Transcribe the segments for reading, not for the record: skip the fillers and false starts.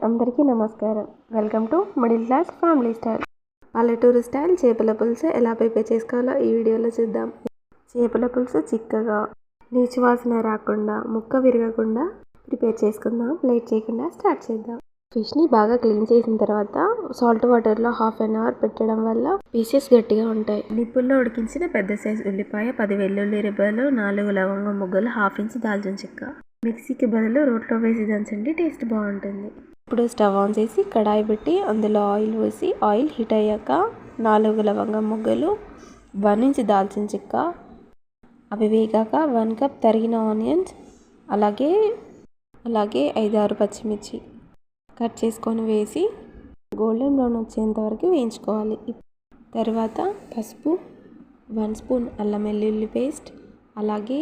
అందరికీ నమస్కారం. Welcome to middle class family style. పల్లెటూరు స్టైల్ చేపల పులుసు ఎలా ప్రిపేర్ చేసుకోవాలో ఈ వీడియోలో చూద్దాం. చేపల పులుసు చిక్కగా, నీచు వాసన రాకుండా, ముక్క విరగకుండా ప్రిపేర్ చేసుకుందాం. లేట్ చేయకుండా స్టార్ట్ చేద్దాం. ఫిష్ని బాగా క్లీన్ చేసిన తర్వాత సాల్ట్ వాటర్లో హాఫ్ అన్ అవర్ పెట్టడం వల్ల పీసెస్ గట్టిగా ఉంటాయి. నిప్పుల్లో ఉడికించిన పెద్ద సైజు ఉల్లిపాయ, 10 వెల్లుల్లి రెబ్బలు, 4 లవంగ ముగ్గలు, హాఫ్ ఇంచ్ దాల్చిన చెక్క. మిక్సీకి బదులు రోట్లో వేసి దంచండి, టేస్ట్ బాగుంటుంది. ఇప్పుడు స్టవ్ ఆన్ చేసి కడాయి పెట్టి అందులో ఆయిల్ వేసి ఆయిల్ హీట్ అయ్యాక 4 లవంగ ముగ్గలు, 1 ఇంచ్ దాల్చిన చెక్క, అవి వేగాక 1 కప్ తరిగిన ఆనియన్స్, అలాగే 5-6 పచ్చిమిర్చి కట్ చేసుకొని వేసి గోల్డెన్ బ్రౌన్ వచ్చేంత వరకు వేయించుకోవాలి. తర్వాత పసుపు, 1 స్పూన్ అల్లం వెల్లుల్లి పేస్ట్, అలాగే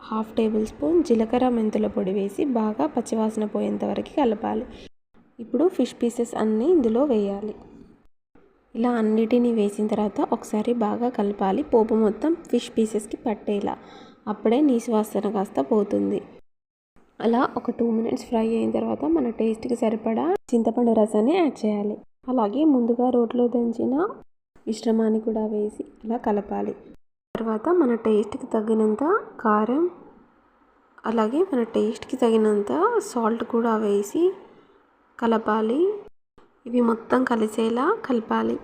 హాఫ్ టేబుల్ స్పూన్ జీలకర్ర మెంతుల పొడి వేసి బాగా పచ్చివాసన పోయేంత వరకు కలపాలి. ఇప్పుడు ఫిష్ పీసెస్ అన్నీ ఇందులో వేయాలి. ఇలా అన్నిటినీ వేసిన తర్వాత ఒకసారి బాగా కలపాలి. పోపు మొత్తం ఫిష్ పీసెస్కి పట్టేలా, అప్పుడే నీసు వాసన కాస్త పోతుంది. అలా ఒక 2 మినిట్స్ ఫ్రై అయిన తర్వాత మన టేస్ట్కి సరిపడా చింతపండు రసాన్ని యాడ్ చేయాలి. అలాగే ముందుగా రోట్లో దంచిన మిశ్రమాన్ని కూడా వేసి అలా కలపాలి. తర్వాత మన టేస్ట్కి తగినంత కారం, అలాగే మన టేస్ట్కి తగినంత సాల్ట్ కూడా వేసి కలపాలి. ఇవి మొత్తం కలిసేలా కలపాలి.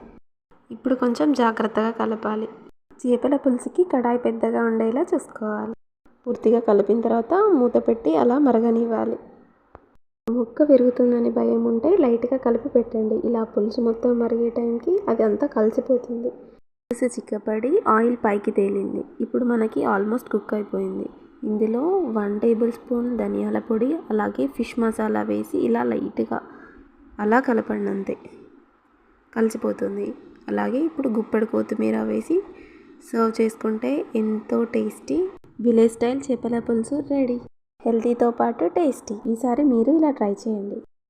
ఇప్పుడు కొంచెం జాగ్రత్తగా కలపాలి. చేపల పులుసుకి కడాయి పెద్దగా ఉండేలా చూసుకోవాలి. పూర్తిగా కలిపిన తర్వాత మూత పెట్టి అలా మరగనివ్వాలి. ముక్క విరుగుతుందని భయం ఉంటే లైట్గా కలిపి పెట్టండి. ఇలా పులుసు మొత్తం మరిగే టైంకి అది అంతా కలిసిపోతుంది. పులుసు చిక్కపడి ఆయిల్ పైకి తేలింది. ఇప్పుడు మనకి ఆల్మోస్ట్ కుక్ అయిపోయింది. ఇందులో 1 టేబుల్ స్పూన్ ధనియాల పొడి, అలాగే ఫిష్ మసాలా వేసి ఇలా లైట్గా అలా కలపండి, అంతే కలిసిపోతుంది. అలాగే ఇప్పుడు గుప్పెడు కొత్తిమీర వేసి సర్వ్ చేసుకుంటే ఎంతో టేస్టీ విలేజ్ స్టైల్ చేపల పులుసు రెడీ. హెల్తీతో పాటు టేస్టీ. ఈసారి మీరు ఇలా ట్రై చేయండి.